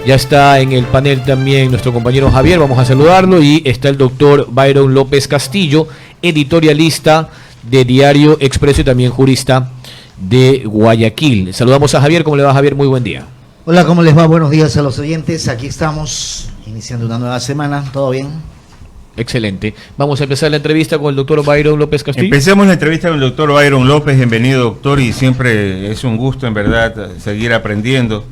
Ya está en el panel también nuestro compañero Javier, vamos a saludarlo, y está el doctor Byron López Castillo, editorialista de Diario Expreso y también jurista de Guayaquil. Saludamos a Javier. ¿Cómo le va, Javier? Muy buen día. Hola, ¿cómo les va? Buenos días a los oyentes. Aquí estamos iniciando una nueva semana. ¿Todo bien? Excelente. Vamos a empezar la entrevista con el doctor Byron López Castillo. Empecemos la entrevista con el doctor Byron López. Bienvenido, doctor, y siempre es un gusto, en verdad, seguir aprendiendo,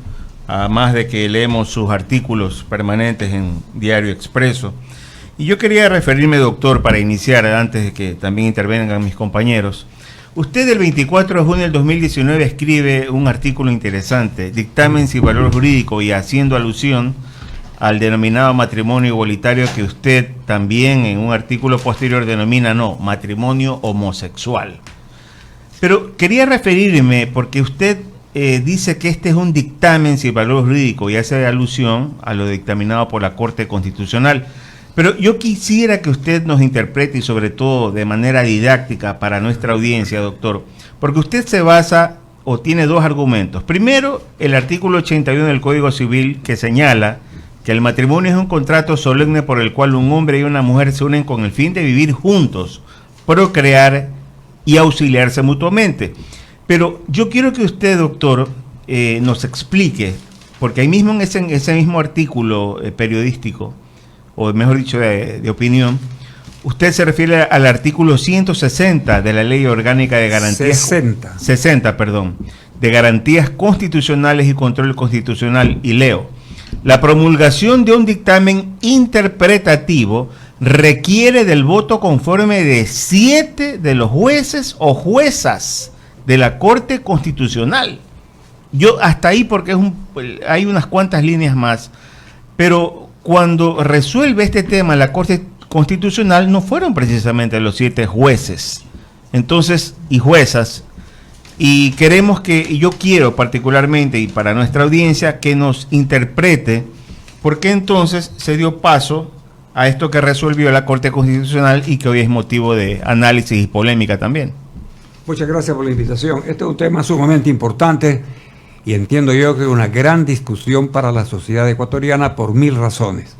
además de que leemos sus artículos permanentes en Diario Expreso. Y yo quería referirme, doctor, para iniciar, antes de que también intervengan mis compañeros. Usted el 24 de junio del 2019 escribe un artículo interesante, Dictamen sin valor jurídico, y haciendo alusión al denominado matrimonio igualitario, que usted también en un artículo posterior denomina matrimonio homosexual. Pero quería referirme porque usted dice que este es un dictamen sin valor jurídico y hace alusión a lo dictaminado por la Corte Constitucional. Pero yo quisiera que usted nos interprete, y sobre todo de manera didáctica para nuestra audiencia, doctor, porque usted se basa o tiene dos argumentos. Primero, el artículo 81 del Código Civil, que señala que el matrimonio es un contrato solemne por el cual un hombre y una mujer se unen con el fin de vivir juntos, procrear y auxiliarse mutuamente. Pero yo quiero que usted, doctor, nos explique, porque ahí mismo en ese mismo artículo periodístico, o mejor dicho, de opinión, usted se refiere al artículo 160 de la Ley Orgánica de Garantías... 60, de Garantías Constitucionales y Control Constitucional, y leo: la promulgación de un dictamen interpretativo requiere del voto conforme de 7 de los jueces o juezas de la Corte Constitucional. Yo hasta ahí, porque hay unas cuantas líneas más, pero cuando resuelve este tema la Corte Constitucional no fueron precisamente los 7 jueces, entonces, y juezas, y queremos y yo quiero particularmente, y para nuestra audiencia, que nos interprete por qué entonces se dio paso a esto que resolvió la Corte Constitucional y que hoy es motivo de análisis y polémica también. Muchas gracias por la invitación. Este es un tema sumamente importante y entiendo yo que es una gran discusión para la sociedad ecuatoriana por 1000 razones.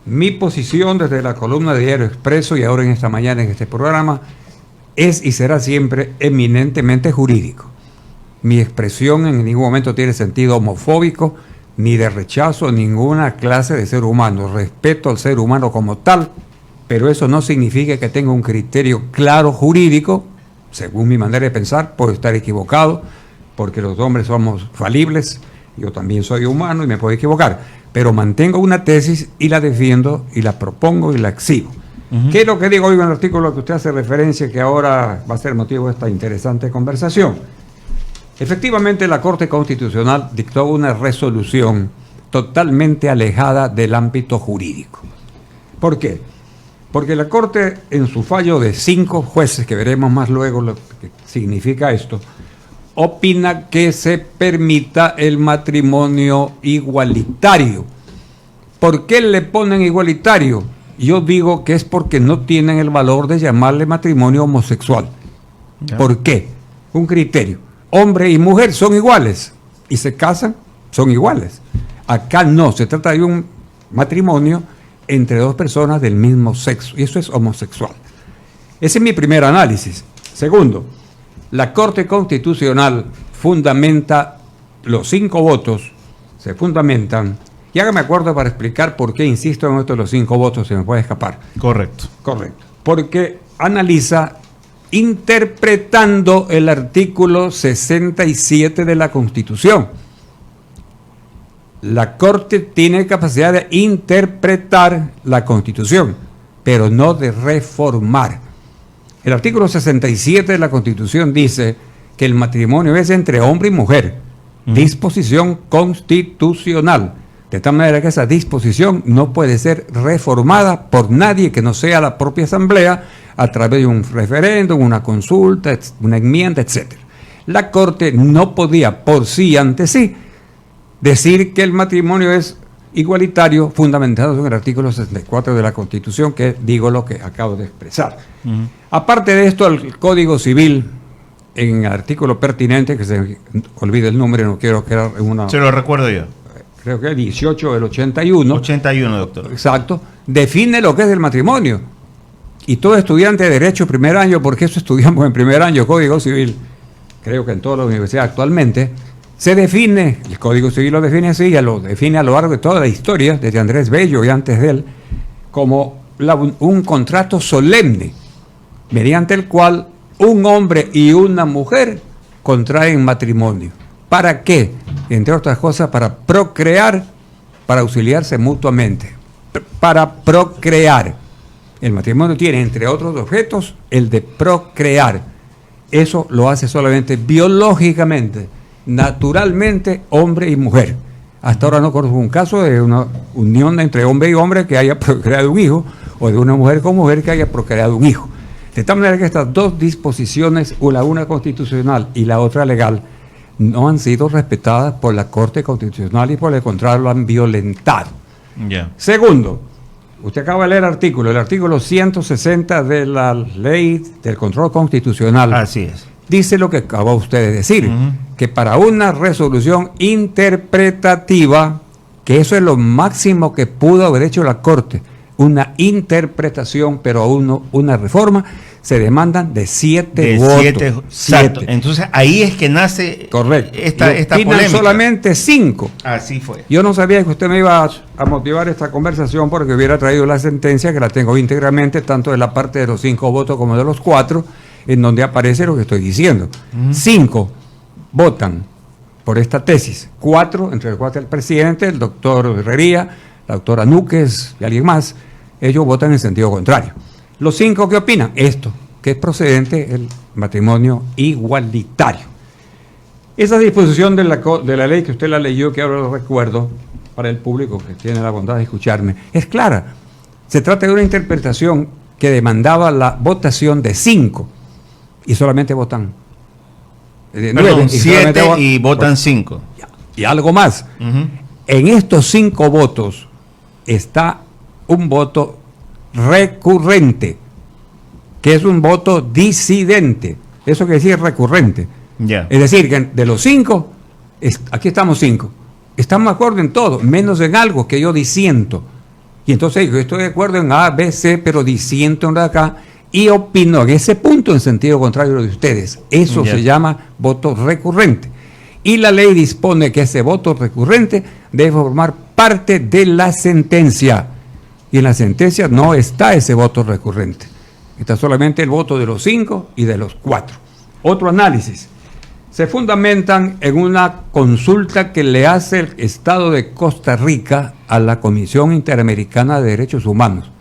Mi posición desde la columna de Diario Expreso y ahora en esta mañana en este programa es y será siempre eminentemente jurídico. Mi expresión en ningún momento tiene sentido homofóbico ni de rechazo a ninguna clase de ser humano. Respeto al ser humano como tal, pero eso no significa que tenga un criterio claro jurídico. Según mi manera de pensar, puedo estar equivocado, porque los hombres somos falibles, yo también soy humano y me puedo equivocar, pero mantengo una tesis y la defiendo y la propongo y la exhibo. ¿Qué es lo que digo hoy en el artículo que usted hace referencia, que ahora va a ser motivo de esta interesante conversación? Efectivamente, la Corte Constitucional dictó una resolución totalmente alejada del ámbito jurídico. ¿Por qué? Porque la Corte, en su fallo de 5 jueces, que veremos más luego lo que significa esto, opina que se permita el matrimonio igualitario. ¿Por qué le ponen igualitario? Yo digo que es porque no tienen el valor de llamarle matrimonio homosexual. ¿Por qué? Un criterio. Hombre y mujer son iguales y se casan, son iguales. Acá no, se trata de un matrimonio entre 2 personas del mismo sexo, y eso es homosexual. Ese es mi primer análisis. Segundo, la Corte Constitucional fundamenta los 5 votos, se fundamentan, y hágame acuerdo para explicar por qué insisto en esto de los 5 votos, se me puede escapar. Correcto. Porque analiza interpretando el artículo 67 de la Constitución. La Corte tiene capacidad de interpretar la Constitución, pero no de reformar. El artículo 67 de la Constitución dice que el matrimonio es entre hombre y mujer, disposición constitucional, de tal manera que esa disposición no puede ser reformada por nadie que no sea la propia Asamblea a través de un referéndum, una consulta, una enmienda, etc. La Corte no podía por sí ante sí decir que el matrimonio es igualitario fundamentado en el artículo 64 de la Constitución, que digo lo que acabo de expresar. Aparte de esto, el Código Civil, en el artículo pertinente, que se olvide el número, no quiero quedar en una... Se lo recuerdo yo. creo que 18 del 81. 81, doctor. Exacto, define lo que es el matrimonio. Y todo estudiante de Derecho primer año, porque eso estudiamos en primer año, Código Civil, creo que en todas las universidades actualmente, se define, el Código Civil lo define así, ya lo define a lo largo de toda la historia, desde Andrés Bello y antes de él, como un contrato solemne, mediante el cual un hombre y una mujer contraen matrimonio. ¿Para qué? Entre otras cosas, para procrear, para auxiliarse mutuamente. Para procrear. El matrimonio tiene, entre otros objetos, el de procrear. Eso lo hace solamente biológicamente, naturalmente, hombre y mujer. Hasta ahora no conozco un caso de una unión entre hombre y hombre que haya procreado un hijo, o de una mujer con mujer que haya procreado un hijo. De tal manera que estas dos disposiciones, la una constitucional y la otra legal, no han sido respetadas por la Corte Constitucional y por el contrario lo han violentado. Ya. Segundo, usted acaba de leer el artículo 160 de la Ley del Control Constitucional. Así es. Dice lo que acaba usted de decir, que para una resolución interpretativa, que eso es lo máximo que pudo haber hecho la Corte, una interpretación, pero una reforma, se demandan de 7 votos. Exacto. Entonces ahí es que nace Correcto. esta polémica. Solamente 5. Así fue. Yo no sabía que usted me iba a motivar esta conversación porque hubiera traído la sentencia, que la tengo íntegramente, tanto de la parte de los 5 votos como de los 4, en donde aparece lo que estoy diciendo. 5 votan por esta tesis, 4, entre los 4 el presidente, el doctor Herrería, la doctora Núquez y alguien más, ellos votan en sentido contrario. Los 5 que opinan, esto, que es procedente el matrimonio igualitario. Esa disposición de la ley que usted la leyó, que ahora lo recuerdo, para el público que tiene la bondad de escucharme, es clara. Se trata de una interpretación que demandaba la votación de 5 y solamente votan 9, 7 y votan 5. Y algo más. En estos 5 votos está un voto recurrente, que es un voto disidente. Eso quiere decir recurrente. Yeah. Es decir, que de los 5, aquí estamos 5. Estamos de acuerdo en todo, menos en algo que yo disiento. Y entonces yo estoy de acuerdo en A, B, C, pero disiento en acá y opino en ese punto en sentido contrario de ustedes. Eso se llama voto recurrente. Y la ley dispone que ese voto recurrente debe formar parte de la sentencia. Y en la sentencia no está ese voto recurrente. Está solamente el voto de los 5 y de los 4. Otro análisis. Se fundamentan en una consulta que le hace el Estado de Costa Rica a la Comisión Interamericana de Derechos Humanos,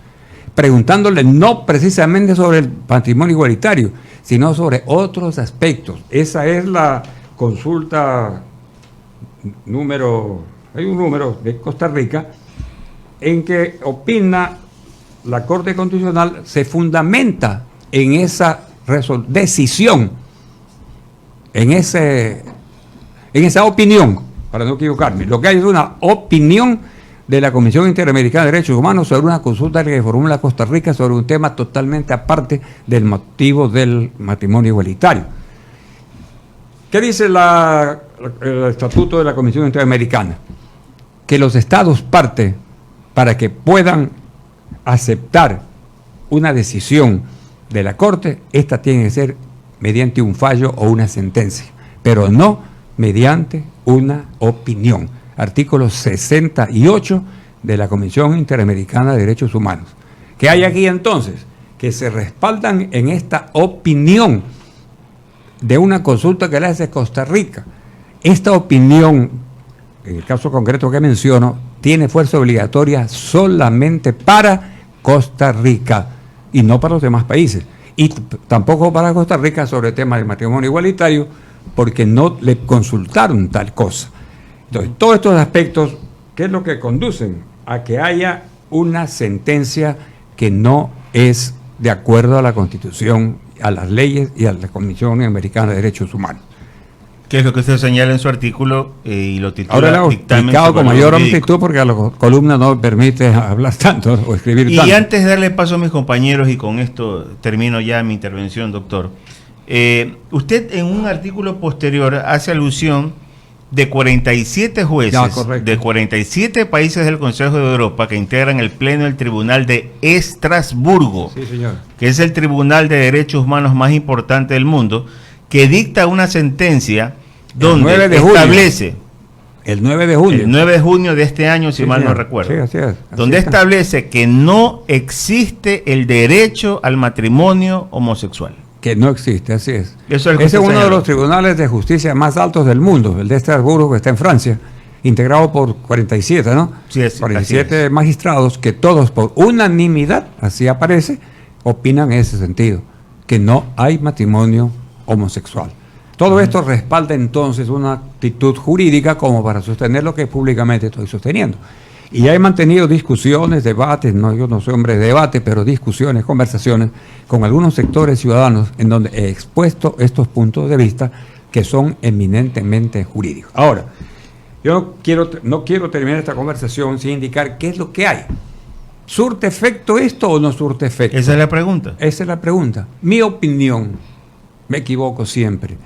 preguntándole no precisamente sobre el patrimonio igualitario, sino sobre otros aspectos. Esa es la consulta hay un número de Costa Rica, en que opina la Corte Constitucional, se fundamenta en esa decisión, en esa opinión, para no equivocarme. Lo que hay es una opinión de la Comisión Interamericana de Derechos Humanos sobre una consulta que formula Costa Rica sobre un tema totalmente aparte del motivo del matrimonio igualitario. ¿Qué dice el Estatuto de la Comisión Interamericana? Que los estados parte, para que puedan aceptar una decisión de la Corte, esta tiene que ser mediante un fallo o una sentencia, pero no mediante una opinión. Artículo 68 de la Comisión Interamericana de Derechos Humanos. ¿Qué hay aquí entonces? Que se respaldan en esta opinión de una consulta que le hace Costa Rica. Esta opinión, en el caso concreto que menciono, tiene fuerza obligatoria solamente para Costa Rica y no para los demás países. Y tampoco para Costa Rica sobre el tema del matrimonio igualitario, porque no le consultaron tal cosa. Entonces, todos estos aspectos, ¿qué es lo que conducen a que haya una sentencia que no es de acuerdo a la Constitución, a las leyes y a la Comisión Americana de Derechos Humanos? ¿Qué es lo que usted señala en su artículo y lo titula? Ahora lo he explicado con mayor amplitud porque a la columna no me permite hablar tanto o escribir tanto. Y antes de darle paso a mis compañeros, y con esto termino ya mi intervención, doctor, usted en un artículo posterior hace alusión de 47 jueces Ya, correcto. de 47 países del Consejo de Europa que integran el Pleno del Tribunal de Estrasburgo, Sí, señor. que es el tribunal de derechos humanos más importante del mundo, que dicta una sentencia donde 9 de junio. establece, El 9 de junio. el 9 de junio de este año, si Sí, mal no señor. recuerdo, Sí, así es. donde Así está. establece que no existe el derecho al matrimonio homosexual. Que no existe, así es. Eso es lo que Ese usted es uno de señaló. los tribunales de justicia más altos del mundo, el de Estrasburgo, que está en Francia, integrado por 47, ¿no? Sí, es, 47 así es. magistrados que todos por unanimidad, así aparece, opinan en ese sentido, que no hay matrimonio homosexual. Todo esto respalda entonces una actitud jurídica como para sostener lo que públicamente estoy sosteniendo. Y ya he mantenido discusiones, debates, no, yo no soy hombre de debate, pero discusiones, conversaciones con algunos sectores ciudadanos en donde he expuesto estos puntos de vista que son eminentemente jurídicos. Ahora, yo no quiero terminar esta conversación sin indicar qué es lo que hay. ¿Surte efecto esto o no surte efecto? Esa es la pregunta. Esa es la pregunta. Mi opinión, me equivoco siempre,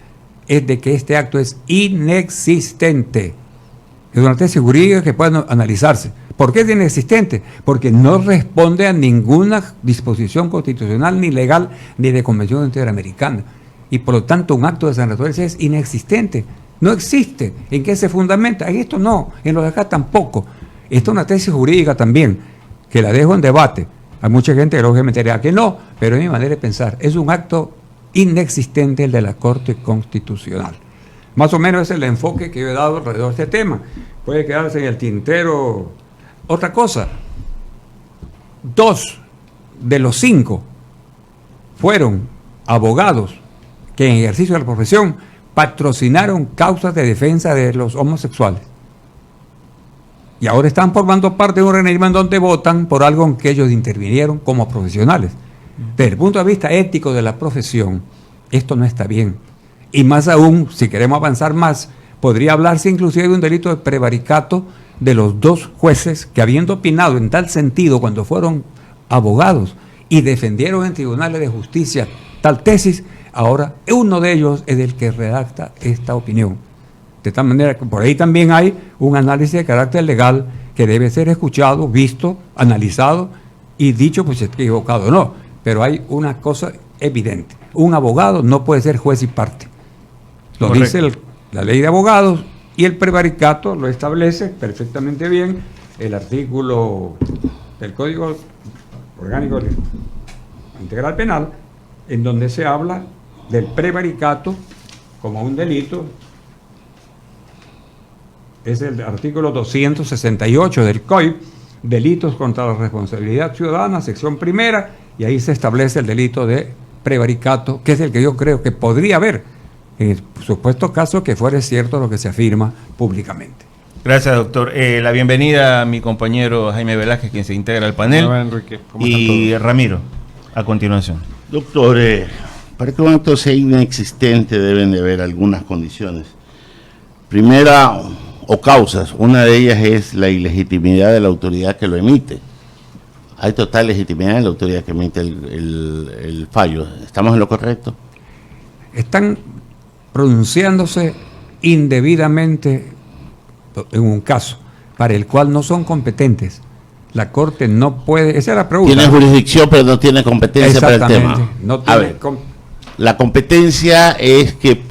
es de que este acto es inexistente. Es una tesis jurídica que puede analizarse. ¿Por qué es inexistente? Porque no responde a ninguna disposición constitucional, ni legal, ni de convención interamericana. Y por lo tanto un acto de esa naturaleza es inexistente. No existe. ¿En qué se fundamenta? En esto no, en lo de acá tampoco. Esta es una tesis jurídica también, que la dejo en debate. Hay mucha gente que lógicamente dirá que no, pero es mi manera de pensar. Es un acto inexistente el de la Corte Constitucional. Más o menos es el enfoque que yo he dado alrededor de este tema. Puede quedarse en el tintero otra cosa. 2 de los 5 fueron abogados que en ejercicio de la profesión patrocinaron causas de defensa de los homosexuales. Y ahora están formando parte de un organismo en donde votan por algo en que ellos intervinieron como profesionales. Desde el punto de vista ético de la profesión, esto no está bien. Y más aún, si queremos avanzar más, podría hablarse inclusive de un delito de prevaricato de los 2 jueces que, habiendo opinado en tal sentido cuando fueron abogados y defendieron en tribunales de justicia tal tesis, ahora uno de ellos es el que redacta esta opinión. De tal manera que por ahí también hay un análisis de carácter legal que debe ser escuchado, visto, analizado y dicho pues si está equivocado o no. Pero hay una cosa evidente. Un abogado no puede ser juez y parte. Lo Correcto. dice la ley de abogados y el prevaricato lo establece perfectamente bien el artículo del Código Orgánico Integral Penal, en donde se habla del prevaricato como un delito. Es el artículo 268 del COIP, delitos contra la responsabilidad ciudadana, sección primera, y ahí se establece el delito de prevaricato, que es el que yo creo que podría haber, en el supuesto caso que fuera cierto lo que se afirma públicamente. Gracias, doctor. La bienvenida a mi compañero Jaime Velázquez, quien se integra al panel, Hola, Enrique. ¿Cómo y están Ramiro, a continuación. Doctor, para que un acto sea inexistente deben de haber algunas condiciones. Primera, o causas, una de ellas es la ilegitimidad de la autoridad que lo emite. Hay total legitimidad en la autoridad que emite el fallo. ¿Estamos en lo correcto? Están pronunciándose indebidamente en un caso para el cual no son competentes. La Corte no puede, esa es la pregunta. Tiene jurisdicción pero no tiene competencia para el Exactamente, tema. no A tiene ver, la competencia es que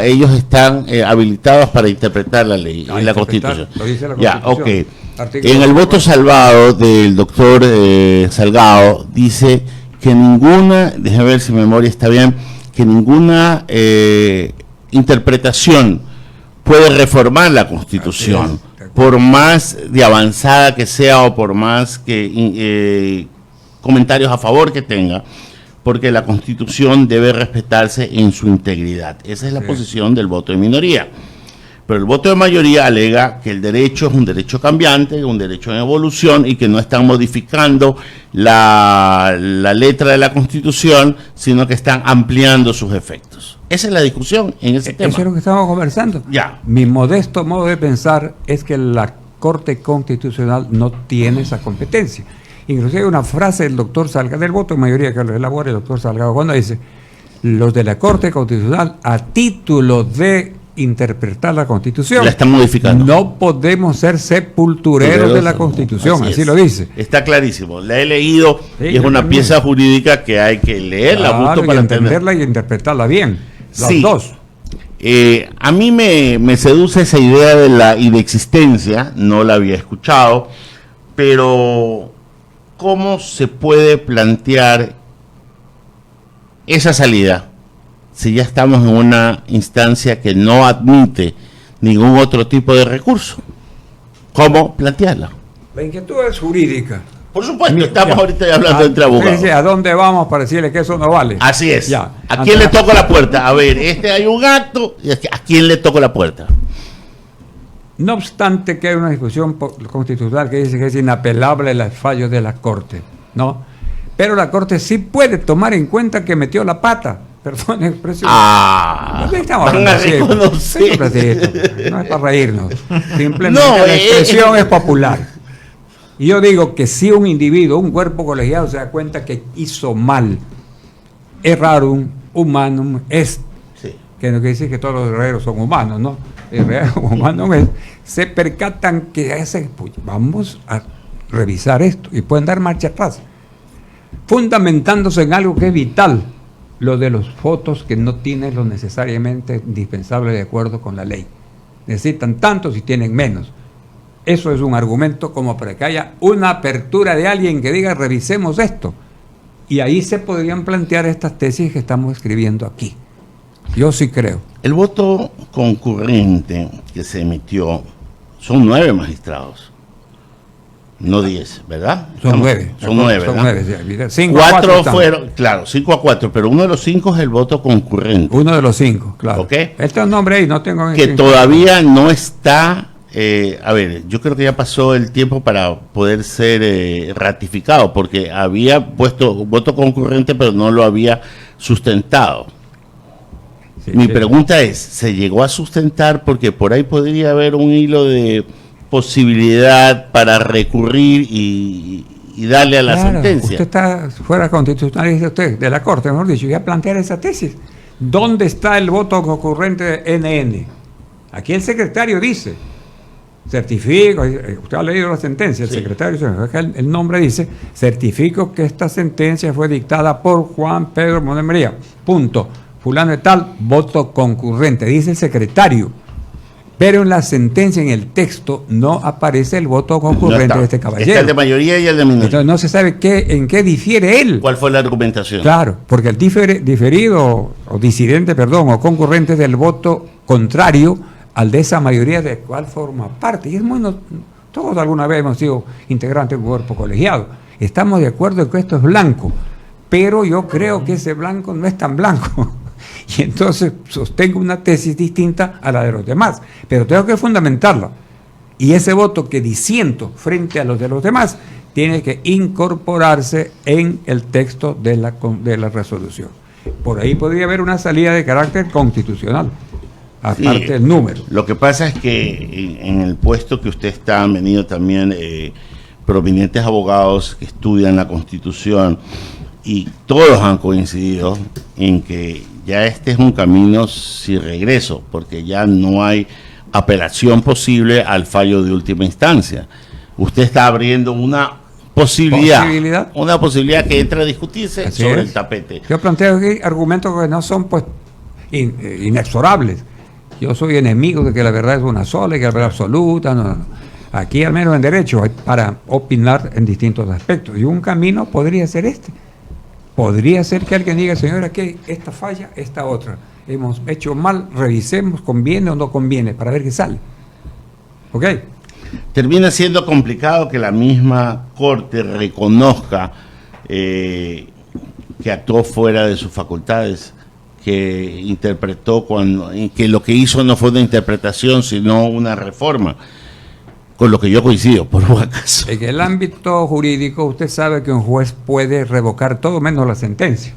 ellos están habilitados para interpretar la ley Ah, y la interpretar, Constitución. lo dice la Ya, Constitución. ok. Artículo En el voto 24. salvado del doctor Salgado dice que ninguna, déjeme ver si mi memoria está bien, que ninguna interpretación puede reformar la Constitución, por más de avanzada que sea o por más que comentarios a favor que tenga, porque la Constitución debe respetarse en su integridad. Esa es la posición del voto de minoría. Pero el voto de mayoría alega que el derecho es un derecho cambiante, un derecho en evolución y que no están modificando la letra de la Constitución, sino que están ampliando sus efectos. Esa es la discusión en ese tema. Eso es lo que estamos conversando. Ya. Mi modesto modo de pensar es que la Corte Constitucional no tiene esa competencia. Inclusive hay una frase del doctor Salgado, del voto de mayoría que lo elabora el doctor Salgado, cuando dice: los de la Corte Constitucional, a título de interpretar la Constitución. La están modificando. No podemos ser sepultureros de la Constitución, así lo dice. Está clarísimo. La he leído Sí, y es una pieza jurídica que hay que leerla Claro, justo y para entenderla y interpretarla bien. Las Sí. dos. A mí me seduce esa idea de la inexistencia, no la había escuchado, pero ¿cómo se puede plantear esa salida si ya estamos en una instancia que no admite ningún otro tipo de recurso? ¿Cómo plantearla? La inquietud es jurídica. Por supuesto, Mira, estamos ya. ahorita hablando entre abogados. Dice, ¿a dónde vamos para decirle que eso no vale? Así es. Ya. ¿A quién le toco la puerta? A ver, hay un acto, y ¿a quién le toco la puerta? No obstante que hay una discusión constitucional que dice que es inapelable el fallo de la Corte, ¿no? Pero la Corte sí puede tomar en cuenta que metió la pata. Perdón la expresión. Ah, No estamos van hablando a así, reconocer. no es para reírnos. Simplemente No, la expresión es popular. Y yo digo que si un individuo, un cuerpo colegiado se da cuenta que hizo mal, errarum humanum est, Sí. que no quiere decir que todos los guerreros son humanos, ¿no? Errarum humanum est, se percatan que pues, vamos a revisar esto y pueden dar marcha atrás, fundamentándose en algo que es vital, lo de los votos que no tienen lo necesariamente indispensable de acuerdo con la ley. Necesitan tantos y tienen menos. Eso es un argumento como para que haya una apertura de alguien que diga revisemos esto. Y ahí se podrían plantear estas tesis que estamos escribiendo aquí. Yo sí creo. El voto concurrente que se emitió son 9 magistrados, no 10, ¿verdad? Son 9. Son 9, Son ¿verdad? 9. 5 a 4 4 están. fueron, claro, 5-4, pero uno de los 5 es el voto concurrente, Uno de los 5, claro. Ok. Este es un nombre ahí, no tengo... que todavía no está, a ver, yo creo que ya pasó el tiempo para poder ser ratificado, porque había puesto voto concurrente, pero no lo había sustentado. Sí, Mi sí. pregunta es, ¿se llegó a sustentar? Porque por ahí podría haber un hilo de posibilidad para recurrir y darle a la Claro, sentencia. Usted está fuera constitucionalista, usted, de la Corte, mejor dicho, y a plantear esa tesis. ¿Dónde está el voto concurrente de NN? Aquí el secretario dice, certifico, usted ha leído la sentencia, el Sí. secretario, el nombre dice, certifico que esta sentencia fue dictada por Juan Pedro Moned María, punto, fulano de tal, voto concurrente, dice el secretario. Pero en la sentencia, en el texto, no aparece el voto concurrente No está. de este caballero. Está el de mayoría y el de minoría. Entonces no se sabe en qué difiere él. ¿Cuál fue la argumentación? Claro, porque el diferido o disidente, perdón, o concurrente es del voto contrario al de esa mayoría de cual forma parte. Y es muy todos alguna vez hemos sido integrantes de un cuerpo colegiado. Estamos de acuerdo en que esto es blanco, pero yo creo que ese blanco no es tan blanco. Y entonces sostengo una tesis distinta a la de los demás, pero tengo que fundamentarla. Y ese voto que disiento frente a los de los demás tiene que incorporarse en el texto de la resolución. Por ahí podría haber una salida de carácter constitucional, aparte Sí, del número. Lo que pasa es que en el puesto que usted está han venido también prominentes abogados que estudian la Constitución y todos han coincidido en que ya este es un camino sin regreso, porque ya no hay apelación posible al fallo de última instancia. Usted está abriendo una posibilidad. Una posibilidad que entra a discutirse Así sobre es. el tapete. Yo planteo aquí argumentos que no son pues inexorables. Yo soy enemigo de que la verdad es una sola y que la verdad absoluta. No. Aquí al menos en derecho hay para opinar en distintos aspectos. Y un camino podría ser este. Podría ser que alguien diga, señora, que esta falla, esta otra. Hemos hecho mal, revisemos, conviene o no conviene, para ver qué sale. ¿Ok? Termina siendo complicado que la misma Corte reconozca que actuó fuera de sus facultades, que interpretó que lo que hizo no fue una interpretación, sino una reforma. Con lo que yo coincido, por un acaso. En el ámbito jurídico, usted sabe que un juez puede revocar todo menos la sentencia.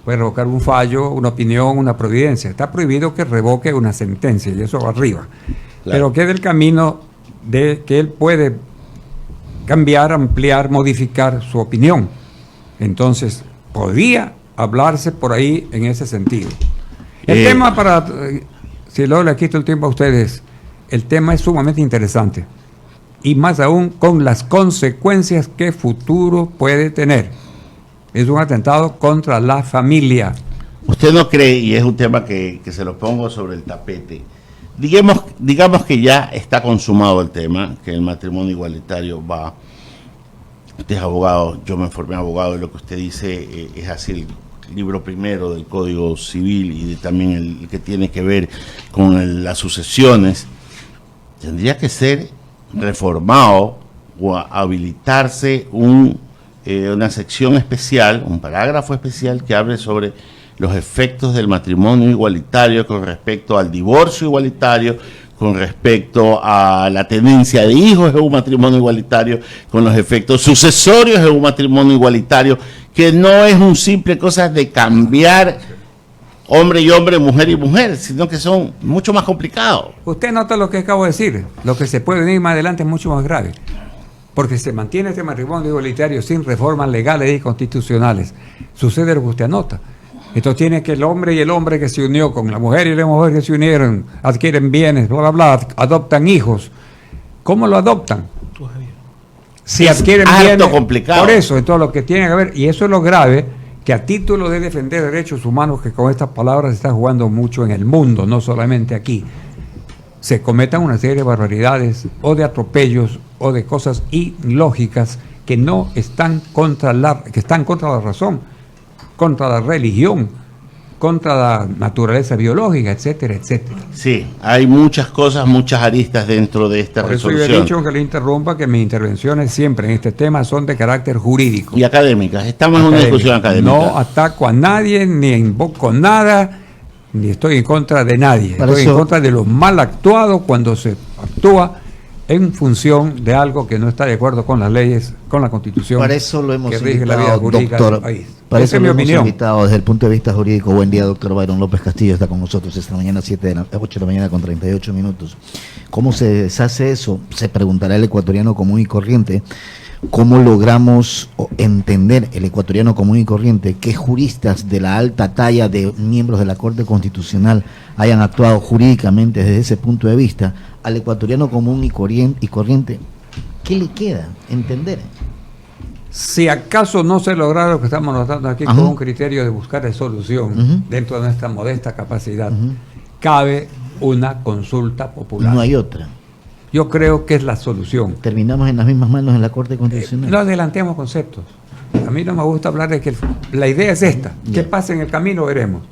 Puede revocar un fallo, una opinión, una providencia. Está prohibido que revoque una sentencia, y eso va arriba. Claro. Pero queda el camino de que él puede cambiar, ampliar, modificar su opinión. Entonces, podría hablarse por ahí en ese sentido. El tema para si luego le quito el tiempo a ustedes, el tema es sumamente interesante. Y más aún con las consecuencias que futuro puede tener. Es un atentado contra la familia. Usted no cree, y es un tema que se lo pongo sobre el tapete, digamos que ya está consumado el tema, que el matrimonio igualitario va. Usted es abogado, yo me formé abogado, y lo que usted dice es así, el libro primero del Código Civil y también el que tiene que ver con las sucesiones, tendría que ser reformado o habilitarse una sección especial, un parágrafo especial que hable sobre los efectos del matrimonio igualitario con respecto al divorcio igualitario, con respecto a la tenencia de hijos en un matrimonio igualitario, con los efectos sucesorios en un matrimonio igualitario, que no es un simple cosa de cambiar hombre y hombre, mujer y mujer, sino que son mucho más complicados. Usted nota lo que acabo de decir, lo que se puede venir más adelante es mucho más grave, porque se mantiene este matrimonio igualitario sin reformas legales y constitucionales. Sucede lo que usted anota. Entonces tiene que el hombre y el hombre que se unió con la mujer y la mujer que se unieron, adquieren bienes, bla, bla, bla, adoptan hijos. ¿Cómo lo adoptan? Si adquieren bienes, complicado. Por eso, entonces lo que tiene que ver, y eso es lo grave, que a título de defender derechos humanos, que con estas palabras se está jugando mucho en el mundo, no solamente aquí, se cometan una serie de barbaridades o de atropellos o de cosas ilógicas que no están que están contra la razón, contra la religión, contra la naturaleza biológica, etcétera, etcétera. Sí, hay muchas cosas, muchas aristas dentro de esta Por eso resolución. yo he dicho, que le interrumpa, que mis intervenciones siempre en este tema son de carácter jurídico. Y académicas, estamos en una discusión académica. No ataco a nadie, ni invoco nada, ni estoy en contra de nadie. Estoy en contra de lo mal actuado cuando se actúa en función de algo que no está de acuerdo con las leyes, con la Constitución. Para eso lo hemos que rige la vida invitado, jurídica doctor. del país. Para Esa eso es mi lo hemos opinión. invitado desde el punto de vista jurídico. Buen día, doctor Byron López Castillo, está con nosotros esta mañana, 8 de la mañana con 38 minutos. ¿Cómo se deshace eso? Se preguntará el ecuatoriano común y corriente. ¿Cómo logramos entender el ecuatoriano común y corriente que juristas de la alta talla de miembros de la Corte Constitucional hayan actuado jurídicamente desde ese punto de vista? Al ecuatoriano común y corriente, ¿qué le queda entender? Si acaso no se logra lo que estamos notando aquí con un criterio de buscar de solución dentro de nuestra modesta capacidad, cabe una consulta popular. No hay otra. Yo creo que es la solución. Terminamos en las mismas manos en la Corte Constitucional. No adelantemos conceptos. A mí no me gusta hablar de que la idea es esta. ¿Qué pasa en el camino? Veremos.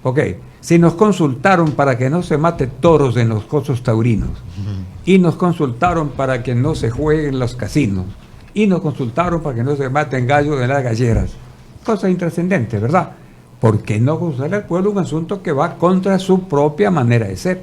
Ok. Si nos consultaron para que no se mate toros en los cosos taurinos, y nos consultaron para que no se jueguen los casinos, y nos consultaron para que no se maten gallos en las galleras, cosa intrascendente, ¿verdad? ¿Por qué no consultar al pueblo un asunto que va contra su propia manera de ser?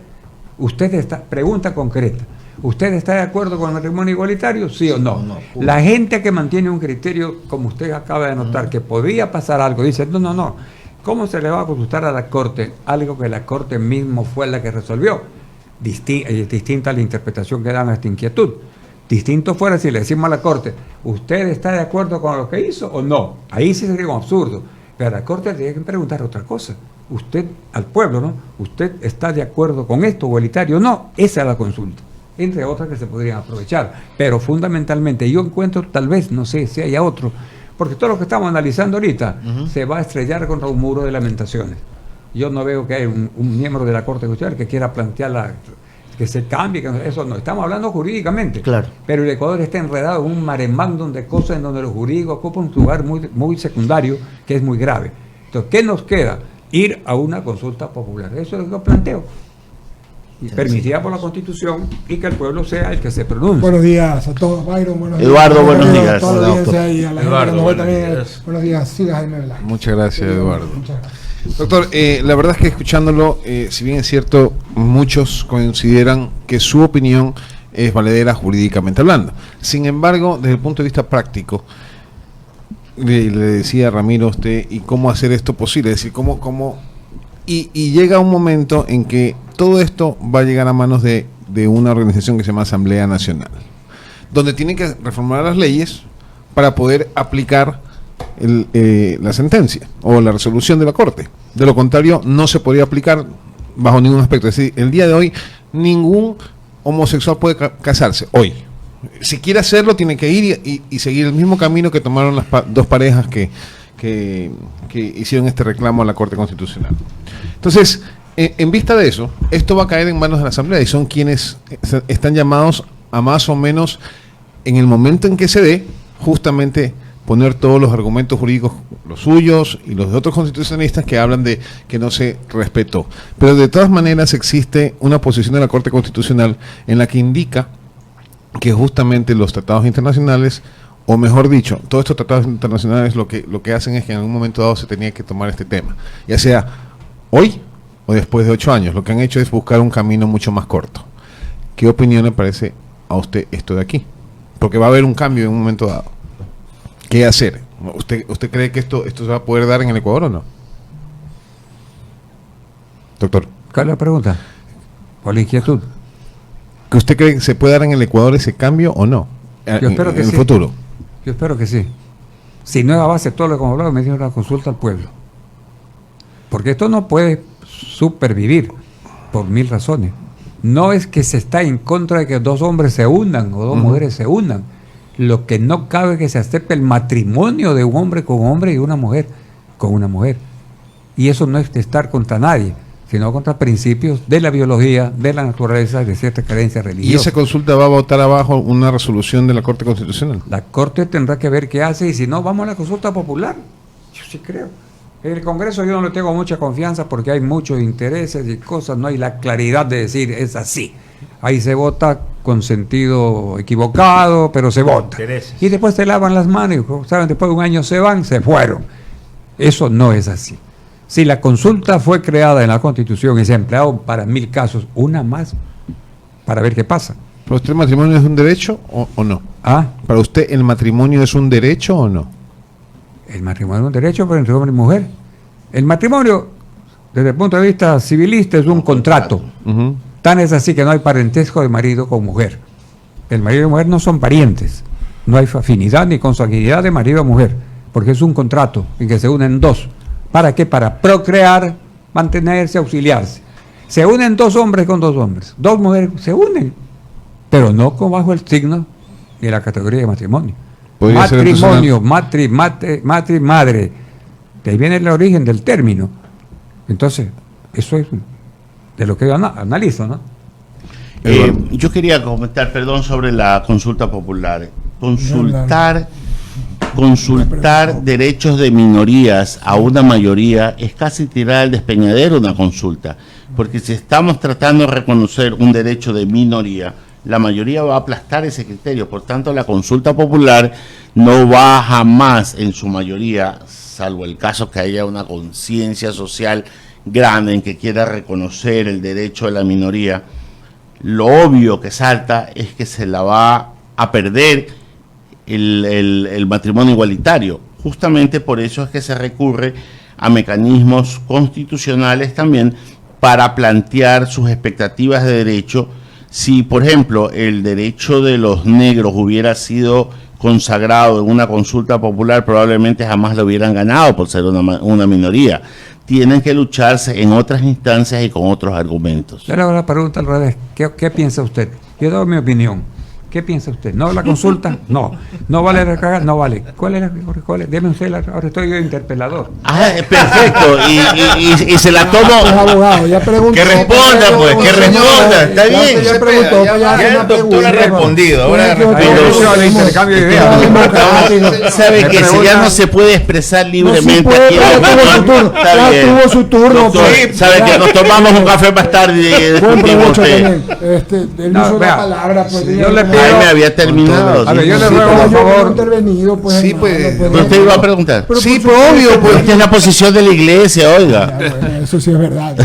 Pregunta concreta. ¿Usted está de acuerdo con el matrimonio igualitario? ¿Sí o no? La gente que mantiene un criterio, como usted acaba de notar, que podría pasar algo, dice, no. ¿Cómo se le va a consultar a la Corte algo que la Corte mismo fue la que resolvió? Distinta a la interpretación que dan a esta inquietud. Distinto fuera si le decimos a la Corte, ¿usted está de acuerdo con lo que hizo o no? Ahí sí sería un absurdo. Pero a la Corte le tiene que preguntar otra cosa. Usted, al pueblo, ¿no? ¿Usted está de acuerdo con esto igualitario o no? Esa es la consulta. Entre otras que se podrían aprovechar. Pero fundamentalmente yo encuentro, tal vez, no sé si haya otro, porque todo lo que estamos analizando ahorita se va a estrellar contra un muro de lamentaciones. Yo no veo que haya un miembro de la Corte Constitucional que quiera plantear que se cambie, eso no, estamos hablando jurídicamente. Claro. Pero el Ecuador está enredado en un maremándum de cosas en donde los jurídicos ocupan un lugar muy, muy secundario, que es muy grave. Entonces, ¿qué nos queda? Ir a una consulta popular. Eso es lo que yo planteo. Permitida por la Constitución y que el pueblo sea el que se pronuncie. Buenos días a todos, Byron. Buenos Eduardo, días. buenos días. A toda la audiencia y a la Eduardo, gente buenos también. días. Buenos días, siga Jaime Blanco. Muchas gracias, Eduardo. Muchas gracias. Doctor, la verdad es que escuchándolo, si bien es cierto, muchos consideran que su opinión es valedera jurídicamente hablando. Sin embargo, desde el punto de vista práctico, le decía a Ramiro a usted, ¿y cómo hacer esto posible? Es decir, y llega un momento en que todo esto va a llegar a manos de una organización que se llama Asamblea Nacional, donde tienen que reformar las leyes para poder aplicar la sentencia o la resolución de la Corte. De lo contrario, no se podría aplicar bajo ningún aspecto. Es decir, el día de hoy ningún homosexual puede casarse, hoy. Si quiere hacerlo, tiene que ir y seguir el mismo camino que tomaron las dos parejas que hicieron este reclamo a la Corte Constitucional. Entonces, en vista de eso, esto va a caer en manos de la Asamblea y son quienes están llamados a más o menos, en el momento en que se dé, justamente poner todos los argumentos jurídicos, los suyos y los de otros constitucionalistas que hablan de que no se respetó. Pero de todas maneras existe una posición de la Corte Constitucional en la que indica que justamente los tratados internacionales, o mejor dicho, todos estos tratados internacionales lo que hacen es que en algún momento dado se tenía que tomar este tema, ya sea hoy o después de 8 años. Lo que han hecho es buscar un camino mucho más corto. ¿Qué opinión le parece a usted esto de aquí? Porque va a haber un cambio en un momento dado. ¿Qué hacer? ¿Usted cree que esto se va a poder dar en el Ecuador o no? Doctor. ¿Cuál es la pregunta? ¿Cuál es la inquietud? ¿Que usted cree que se puede dar en el Ecuador ese cambio o no? Yo espero que en sí. el futuro. Yo espero que sí. Si no es a base de todo lo que hemos hablado, me dio una consulta al pueblo. Porque esto no puede supervivir por 1000 razones. No es que se está en contra de que 2 hombres se unan o 2 mujeres se unan. Lo que no cabe es que se acepte el matrimonio de un hombre con un hombre y una mujer con una mujer. Y eso no es de estar contra nadie, sino contra principios de la biología, de la naturaleza, de cierta creencia religiosa. ¿Y esa consulta va a votar abajo una resolución de la Corte Constitucional? La Corte tendrá que ver qué hace y si no, vamos a la consulta popular. Yo sí creo. En el Congreso yo no le tengo mucha confianza porque hay muchos intereses y cosas, no hay la claridad de decir es así. Ahí se vota con sentido equivocado, pero se vota. Intereses. Y después se lavan las manos y, ¿saben? Después de un año se van, se fueron. Eso no es así. Si la consulta fue creada en la Constitución y se ha empleado para 1000 casos, una más para ver qué pasa. ¿Para usted el matrimonio es un derecho o no? ¿Ah? ¿Para usted el matrimonio es un derecho o no? El matrimonio es un derecho, pero entre hombre y mujer. El matrimonio, desde el punto de vista civilista, es un contrato. Ujú. Tan es así que no hay parentesco de marido con mujer. El marido y mujer no son parientes. No hay afinidad ni consanguinidad de marido a mujer, porque es un contrato en que se unen 2. ¿Para qué? Para procrear, mantenerse, auxiliarse. Se unen 2 hombres con 2 hombres. 2 mujeres se unen, pero no bajo el signo de la categoría de matrimonio. Podría ser Matrimonio, madre. De ahí viene el origen del término. Entonces, eso es de lo que yo analizo, ¿no? Yo quería comentar, perdón, sobre la consulta popular. Consultar derechos de minorías a una mayoría es casi tirar al despeñadero una consulta, porque si estamos tratando de reconocer un derecho de minoría, la mayoría va a aplastar ese criterio. Por tanto, la consulta popular no va jamás, en su mayoría, salvo el caso que haya una conciencia social grande en que quiera reconocer el derecho de la minoría, lo obvio que salta es que se la va a perder el matrimonio igualitario. Justamente por eso es que se recurre a mecanismos constitucionales también para plantear sus expectativas de derecho. Si, por ejemplo, el derecho de los negros hubiera sido consagrado en una consulta popular, probablemente jamás lo hubieran ganado por ser una minoría. Tienen que lucharse en otras instancias y con otros argumentos. Yo le hago la pregunta al revés. ¿Qué piensa usted? Yo doy mi opinión. ¿Qué piensa usted? ¿No la consulta? No. ¿No vale recargar? No vale. ¿Cuál es? Deme usted ahora estoy yo interpelador. Ah, perfecto. Y se la tomo. Es abogado, ya preguntó. Que responda, pues, que responda. Está bien. Ya preguntó, Ya el doctor ha respondido. Ahora el intercambio de ideas. Sabe que si ya no se puede expresar libremente aquí, ya tuvo su turno. doctor, Pues. sabe que nos tomamos un café más tarde y Buen discutimos provecho usted. también. Él No, usó vea, la palabra. Pues, yo le pido- Jaime había terminado. A ver, yo le Sí, ruego, pero por yo favor. no he intervenido, pues, Sí, hermano, pues, pues, ¿Usted iba a preguntar? Pero Sí, por pues supuesto, obvio, pues. Esta es la posición de la iglesia, oiga. Ya, bueno, eso sí es verdad.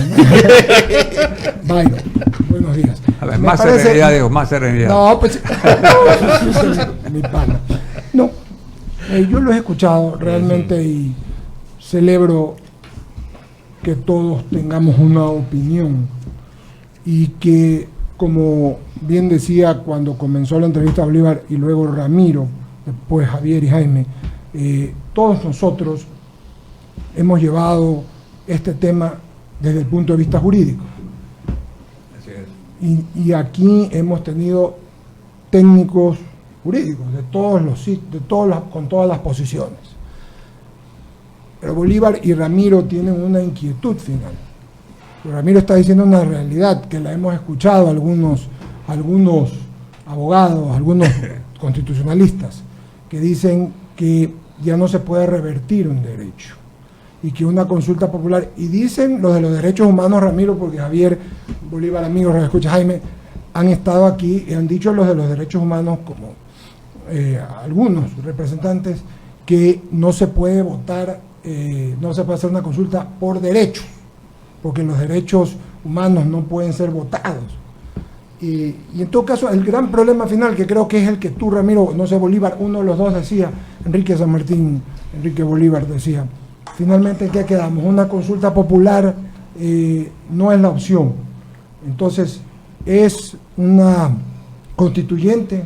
Byron, buenos días. A ver, Me más parece- serenidad, digo, más serenidad. No, pues. Mi pana. No, yo lo he escuchado realmente y celebro que todos tengamos una opinión y que, como bien decía cuando comenzó la entrevista a Bolívar y luego Ramiro, después Javier y Jaime, todos nosotros hemos llevado este tema desde el punto de vista jurídico. Y aquí hemos tenido técnicos jurídicos con todas las posiciones. Pero Bolívar y Ramiro tienen una inquietud final. Ramiro está diciendo una realidad que la hemos escuchado algunos abogados, algunos constitucionalistas, que dicen que ya no se puede revertir un derecho y que una consulta popular, y dicen los de los derechos humanos, Ramiro, porque Javier, Bolívar, amigos, escucha Jaime, han estado aquí y han dicho los de los derechos humanos, como algunos representantes, que no se puede votar, no se puede hacer una consulta por derecho, porque los derechos humanos no pueden ser votados. Y en todo caso, el gran problema final, que creo que es el que tú, Ramiro, no sé, Bolívar, uno de los dos decía, Enrique San Martín, Enrique Bolívar decía, finalmente, ¿en qué quedamos? Una consulta popular no es la opción. Entonces, es una constituyente.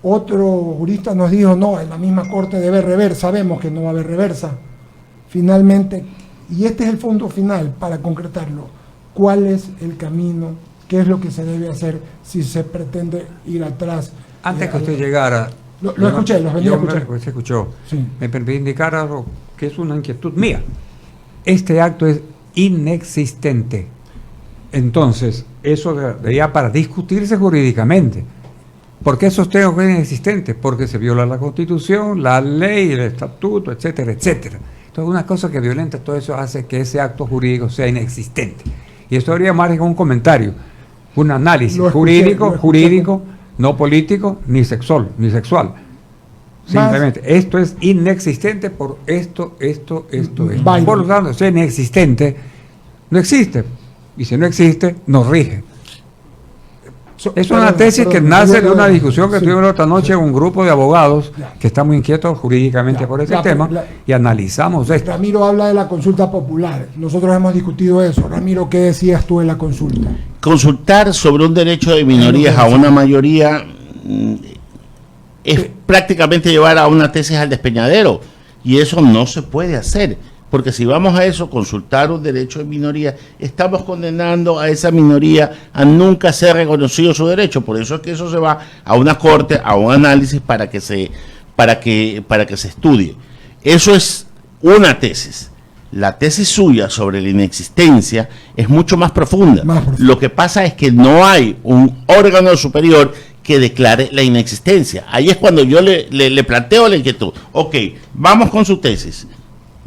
Otro jurista nos dijo, no, en la misma corte debe rever, sabemos que no va a haber reversa. Finalmente, y este es el fondo final para concretarlo, ¿cuál es el camino? ¿Qué es lo que se debe hacer si se pretende ir atrás? Antes que usted llegara... Lo escuché, lo venía a escuchar. Se escuchó. Sí. Me permite indicar algo que es una inquietud mía. Este acto es inexistente. Entonces, eso debería para discutirse jurídicamente. ¿Por qué sostengo que es inexistente? Porque se viola la Constitución, la ley, el estatuto, etcétera, etcétera. Entonces, una cosa que violenta todo eso hace que ese acto jurídico sea inexistente. Y esto habría más que un comentario, un análisis jurídico, no político, ni sexual. Simplemente, esto es inexistente por esto. Por lo tanto, si es inexistente, no existe. Y si no existe, nos rige. Es una tesis que nace de una discusión que tuvimos otra noche con un grupo de abogados que están muy inquietos jurídicamente por ese tema y analizamos esto. Ramiro habla de la consulta popular. Nosotros hemos discutido eso. Ramiro, ¿qué decías tú de la consulta? Consultar sobre un derecho de minorías a una mayoría es prácticamente llevar a una tesis al despeñadero, y eso no se puede hacer, porque si vamos a eso, consultar un derecho de minoría, estamos condenando a esa minoría a nunca ser reconocido su derecho. Por eso es que eso se va a una corte, a un análisis para que se estudie. Eso es una tesis. La tesis suya sobre la inexistencia es mucho más profunda. Lo que pasa es que no hay un órgano superior que declare la inexistencia. Ahí es cuando yo le planteo la inquietud. Ok, vamos con su tesis.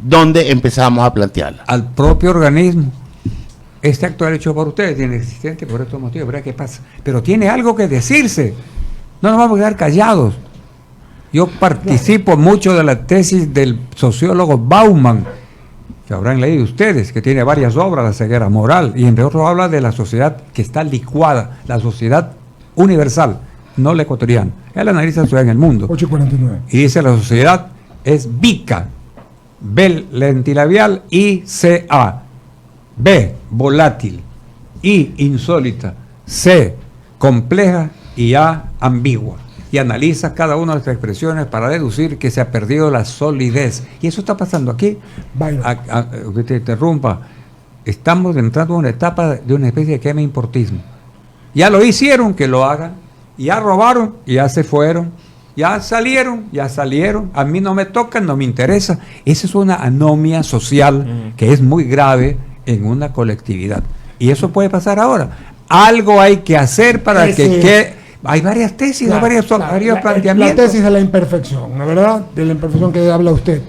¿Dónde empezamos a plantearla? Al propio organismo. Este acto es hecho por ustedes, es inexistente por estos motivos, ¿verdad? ¿Qué pasa? Pero tiene algo que decirse. No nos vamos a quedar callados. Yo participo mucho de la tesis del sociólogo Bauman, que habrán leído ustedes, que tiene varias obras, La ceguera moral, y entre otros habla de la sociedad que está licuada, la sociedad universal, no la ecuatoriana. Él analiza la sociedad en el mundo. 849. Y dice la sociedad es bica, B lentilabial, I, C, A, B volátil, I insólita, C compleja y A ambigua. Y analiza cada una de estas expresiones para deducir que se ha perdido la solidez. Y eso está pasando aquí. Que te interrumpa. Estamos entrando en una etapa de una especie de quema-importismo. Ya lo hicieron, que lo hagan. Ya robaron, ya se fueron. Ya salieron. A mí no me tocan, no me interesa. Esa es una anomia social que es muy grave en una colectividad. Y eso puede pasar ahora. Algo hay que hacer para que hay varias tesis, varios planteamientos. La tesis de la imperfección, ¿no, verdad? De la imperfección que habla usted.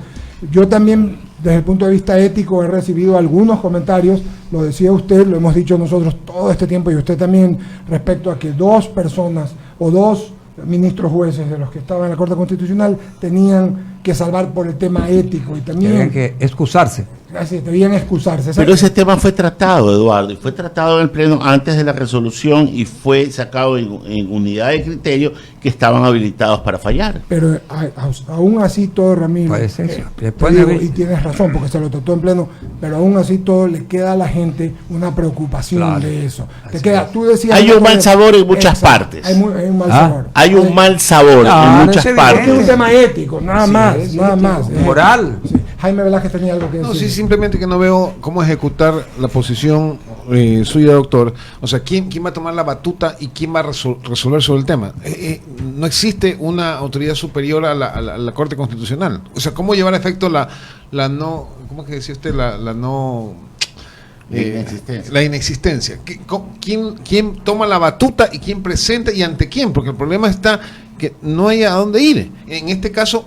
Yo también, desde el punto de vista ético, he recibido algunos comentarios, lo decía usted, lo hemos dicho nosotros todo este tiempo, y usted también, respecto a que dos personas o dos ministros jueces de los que estaban en la Corte Constitucional tenían que salvar por el tema ético y también tenían que excusarse. Debían excusarse. Pero ese tema fue tratado, Eduardo, y fue tratado en el Pleno antes de la resolución y fue sacado en unidad de criterio que estaban habilitados para fallar. Pero aún así todo, Ramiro, y tienes razón, porque se lo trató en Pleno, pero aún así todo le queda a la gente una preocupación de eso. Tú decías, hay un mal sabor en muchas partes. Hay un mal sabor. Hay un mal sabor en muchas partes. Es un tema ético, nada más. Moral. Sí. Jaime Velázquez tenía algo que decir. No, sí, simplemente que no veo cómo ejecutar la posición suya, doctor. O sea, ¿quién va a tomar la batuta y quién va a resolver sobre el tema? No existe una autoridad superior a la Corte Constitucional. O sea, ¿cómo llevar a efecto la no, ¿cómo es que decía usted? La no... la inexistencia. ¿Quién toma la batuta y quién presenta y ante quién? Porque el problema está que no hay a dónde ir. En este caso,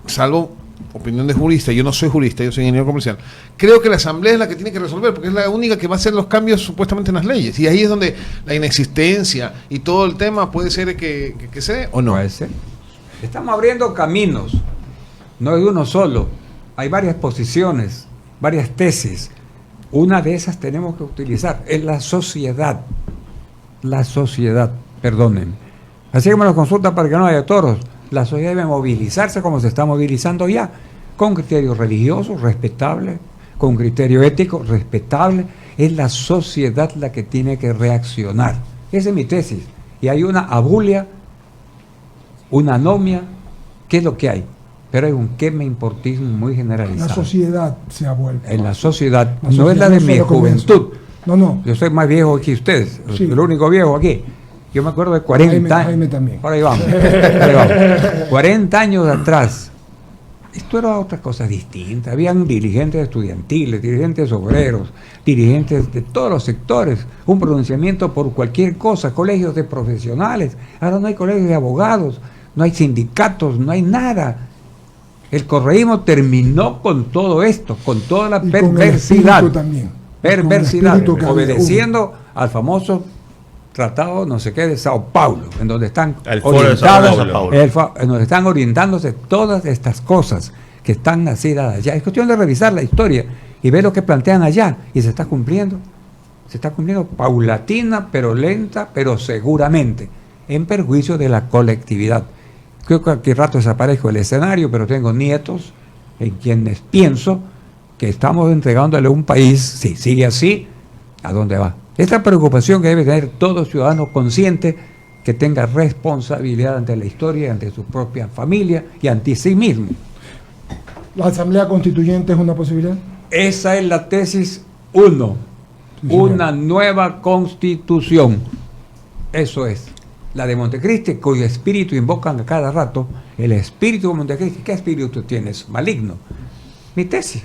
salvo opinión de jurista, yo no soy jurista, yo soy ingeniero comercial, creo que la Asamblea es la que tiene que resolver, porque es la única que va a hacer los cambios supuestamente en las leyes. Y ahí es donde la inexistencia y todo el tema puede ser que se dé o no. Puede ser. Estamos abriendo caminos, no es uno solo. Hay varias posiciones, varias tesis. Una de esas tenemos que utilizar, es la sociedad. La sociedad, perdonen. Así que me lo consulta para que no haya toros. La sociedad debe movilizarse como se está movilizando ya, con criterios religiosos respetables, con criterio ético respetable. Es la sociedad la que tiene que reaccionar. Esa es mi tesis. Y hay una abulia, una anomia, ¿qué es lo que hay? Pero hay un queme importismo muy generalizado. La sociedad se ha vuelto. En la sociedad, La no sociedad es la de no mi solo comienza. juventud. No. Yo soy más viejo que ustedes, Sí. el único viejo aquí. Yo me acuerdo de 40 años. Jaime también. Por ahí vamos. 40 años atrás. Esto era otras cosas distintas. Habían dirigentes estudiantiles, dirigentes obreros, dirigentes de todos los sectores. Un pronunciamiento por cualquier cosa. Colegios de profesionales. Ahora no hay colegios de abogados, no hay sindicatos, no hay nada. El correísmo terminó con todo esto, con toda la Y con el perversidad. espíritu también. Perversidad, Con el espíritu que había. obedeciendo al famoso tratado no sé qué de Sao Paulo, en donde están Al Foro de Sao Paulo. en donde están orientándose todas estas cosas que están nacidas allá. Es cuestión de revisar la historia y ver lo que plantean allá, y se está cumpliendo paulatina, pero lenta, pero seguramente, en perjuicio de la colectividad. Creo que cualquier rato desaparezco del escenario, pero tengo nietos en quienes pienso que estamos entregándole un país, si sigue así, ¿a dónde va? Esta preocupación que debe tener todo ciudadano consciente que tenga responsabilidad ante la historia, ante su propia familia y ante sí mismo. ¿La Asamblea Constituyente es una posibilidad? Esa es la tesis 1, Sí, señor. una nueva constitución. Eso es. La de Montecristi, cuyo espíritu invocan a cada rato, el espíritu de Montecristi. ¿Qué espíritu tienes? Maligno. Mi tesis.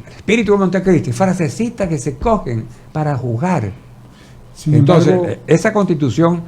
El espíritu de Montecristi, frasecitas que se cogen para jugar. Sin Entonces, embargo, esa constitución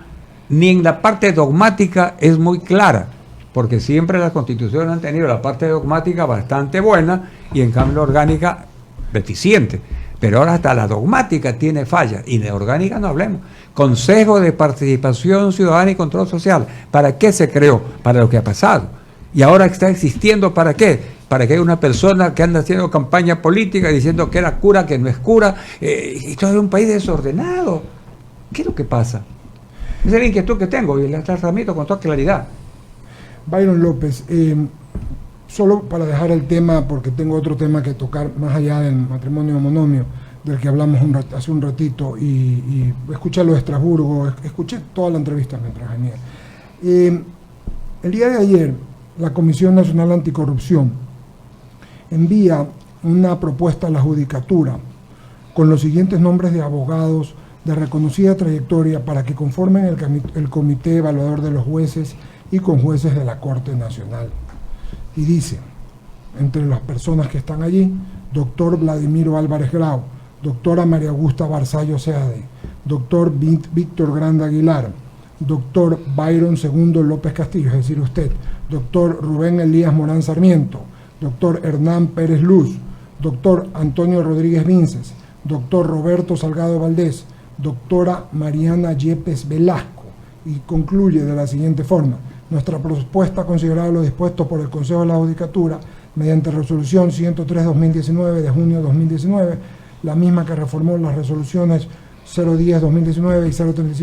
ni en la parte dogmática es muy clara, porque siempre las constituciones han tenido la parte dogmática bastante buena y en cambio la orgánica deficiente. Pero ahora hasta la dogmática tiene fallas y de orgánica no hablemos. Consejo de Participación Ciudadana y Control Social. ¿Para qué se creó? Para lo que ha pasado. Y ahora está existiendo ¿para qué? Para que haya una persona que anda haciendo campaña política diciendo que era cura, que no es cura. Esto es un país desordenado. ¿Qué es lo que pasa? Esa es la inquietud que tengo y la transmito con toda claridad. Byron López, solo para dejar el tema, porque tengo otro tema que tocar más allá del matrimonio monomio, del que hablamos hace un ratito, y escuché lo de Estrasburgo, escuché toda la entrevista mientras venía. El día de ayer, la Comisión Nacional Anticorrupción envía una propuesta a la Judicatura con los siguientes nombres de abogados de reconocida trayectoria para que conformen el Comité Evaluador de los Jueces y con jueces de la Corte Nacional. Y dice, entre las personas que están allí, doctor Vladimiro Álvarez Grau, doctora María Augusta Barzallo Seade, doctor Víctor Granda Aguilar, doctor Byron II López Castillo, es decir, usted, doctor Rubén Elías Morán Sarmiento, doctor Hernán Pérez Luz, doctor Antonio Rodríguez Vinces, doctor Roberto Salgado Valdés, doctora Mariana Yepes Velasco, y concluye de la siguiente forma: nuestra propuesta considerada lo dispuesto por el Consejo de la Judicatura mediante resolución 103-2019 de junio de 2019, la misma que reformó las resoluciones 010-2019 y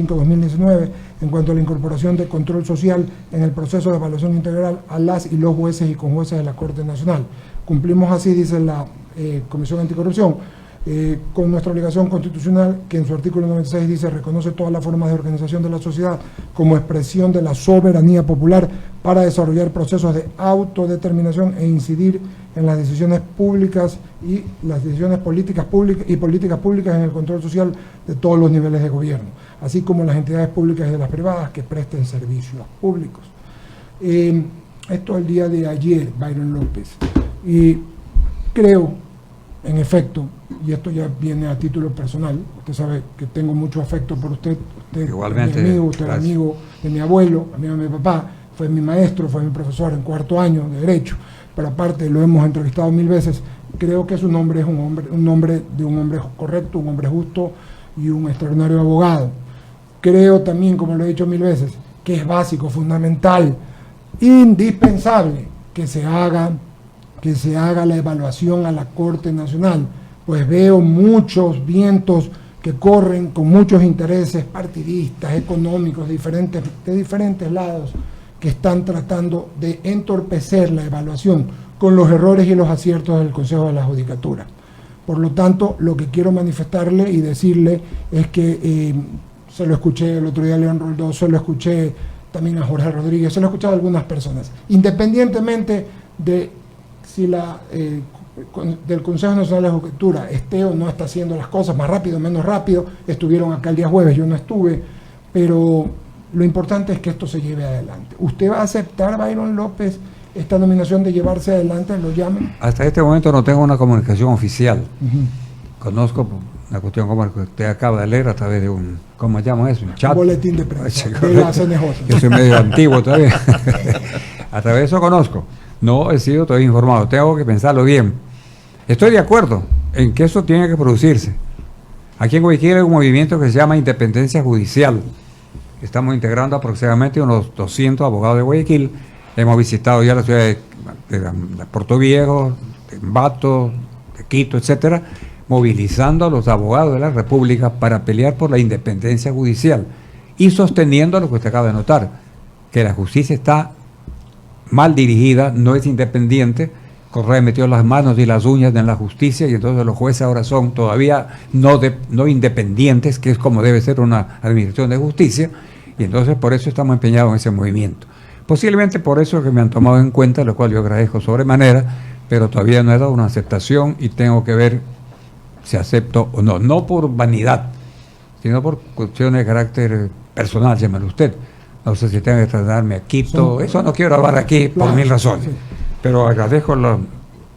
035-2019 en cuanto a la incorporación de control social en el proceso de evaluación integral a las y los jueces y conjueces de la Corte Nacional. Cumplimos así, dice la Comisión Anticorrupción, con nuestra obligación constitucional, que en su artículo 96 dice: reconoce todas las formas de organización de la sociedad como expresión de la soberanía popular para desarrollar procesos de autodeterminación e incidir en las decisiones públicas y las decisiones políticas públicas y políticas públicas en el control social de todos los niveles de gobierno, así como las entidades públicas y de las privadas que presten servicios públicos. Esto el día de ayer, Byron López, y creo, en efecto, y esto ya viene a título personal, usted sabe que tengo mucho afecto por usted, igualmente, es mi amigo, usted es gracias. amigo de mi abuelo, amigo de mi papá, fue mi maestro, fue mi profesor en 4º año de Derecho, pero aparte lo hemos entrevistado 1000 veces. Creo que su nombre es un nombre de un hombre correcto, un hombre justo y un extraordinario abogado. Creo también, como lo he dicho 1000 veces, que es básico, fundamental, indispensable que se haga la evaluación a la Corte Nacional, pues veo muchos vientos que corren con muchos intereses partidistas, económicos, de diferentes lados, que están tratando de entorpecer la evaluación con los errores y los aciertos del Consejo de la Judicatura. Por lo tanto, lo que quiero manifestarle y decirle es que se lo escuché el otro día a León Roldós, se lo escuché también a Jorge Rodríguez, se lo he escuchado a algunas personas, independientemente de si del Consejo Nacional de la Judicatura esté o no está haciendo las cosas más rápido, menos rápido. Estuvieron acá el día jueves, yo no estuve, pero lo importante es que esto se lleve adelante. ¿Usted va a aceptar, Byron López, esta nominación de llevarse adelante, lo llamen? Hasta este momento no tengo una comunicación oficial. Conozco una cuestión como la que usted acaba de leer a través de un, ¿cómo llamo eso? Un chat. Un boletín de prensa de la CNJ. Yo soy medio antiguo todavía. A través de eso conozco. No he sido todavía informado, tengo que pensarlo bien. Estoy de acuerdo en que eso tiene que producirse. Aquí en Guayaquil hay un movimiento que se llama Independencia Judicial. Estamos integrando aproximadamente unos 200 abogados de Guayaquil. Hemos visitado ya la ciudad de Puerto Viejo, de Ambato, de Quito, etcétera, movilizando a los abogados de la República para pelear por la independencia judicial y sosteniendo lo que usted acaba de notar, que la justicia está mal dirigida, no es independiente. Correa metió las manos y las uñas en la justicia y entonces los jueces ahora son todavía no independientes, que es como debe ser una administración de justicia, y entonces por eso estamos empeñados en ese movimiento. Posiblemente por eso es que me han tomado en cuenta, lo cual yo agradezco sobremanera, pero todavía no he dado una aceptación y tengo que ver si acepto o no, no por vanidad, sino por cuestiones de carácter personal, llámelo usted. No sé si tengo que trasladarme a Quito, eso no quiero hablar aquí por 1000 razones, pero agradezco el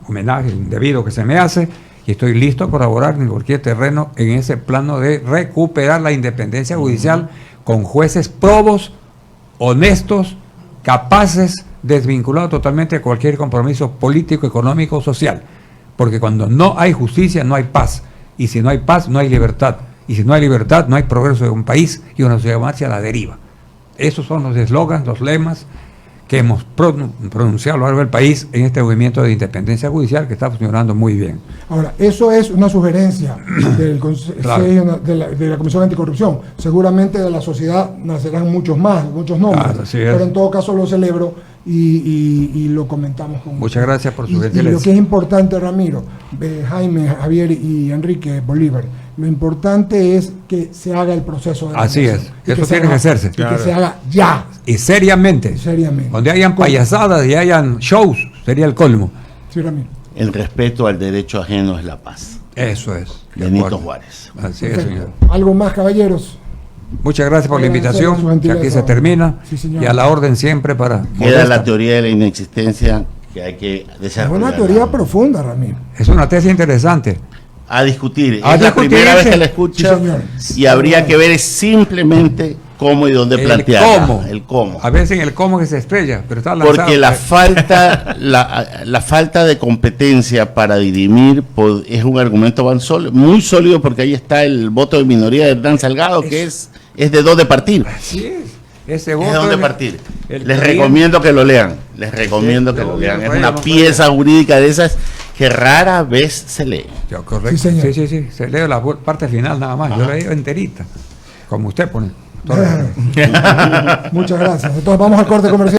homenaje indebido que se me hace y estoy listo a colaborar en cualquier terreno en ese plano de recuperar la independencia judicial con jueces probos, honestos, capaces, desvinculados totalmente de cualquier compromiso político, económico o social, porque cuando no hay justicia no hay paz, y si no hay paz no hay libertad, y si no hay libertad no hay progreso de un país y una sociedad marcha a la deriva. Esos son los eslogans, los lemas que hemos pronunciado a lo largo del país en este movimiento de independencia judicial que está funcionando muy bien. Ahora, eso es una sugerencia del Claro. de la Comisión Anticorrupción. Seguramente de la sociedad nacerán muchos más, muchos nombres, Claro, así es. pero en todo caso lo celebro y lo comentamos con Muchas gracias por su y lo gentileza. que es importante, Ramiro, Jaime, Javier y Enrique Bolívar, lo importante es que se haga el proceso de Así nominación. es, Y eso se tiene haga- que hacerse. Y que se haga ya, Y seriamente, seriamente. donde hayan payasadas y hayan shows, sería el colmo. Sí, Ramiro. El respeto al derecho ajeno es la paz. Eso es. Benito Juárez. Así es, Perfecto. señor. ¿Algo más, caballeros? Muchas gracias por la Agradecer invitación, su que aquí gentileza. se termina, Sí, señor. y a la orden siempre para... Queda modesta. la teoría de la inexistencia que hay que Es desarrollar. una teoría profunda, Ramiro. Es una tesis interesante. A discutir. A Es la discutirse. primera vez que la escucha Sí, señor. y habría que ver simplemente cómo y dónde plantearla. El cómo. A veces en el cómo que se estrella, pero está lanzado. Porque la falta de competencia para dirimir es un argumento muy sólido, porque ahí está el voto de minoría de Hernán Salgado, que es de dónde partir. Así es. Ese Es voto de dónde es partir. el Les que recomiendo que lo lean. Les recomiendo que yo lo lo lean. leo, Es una no pieza jurídica de esas que rara vez se lee. Ya, correcto. Sí, señor. Sí. Se lee la parte final nada más. Yo la leo enterita. Como usted pone. Muchas gracias. Entonces vamos al corte comercial.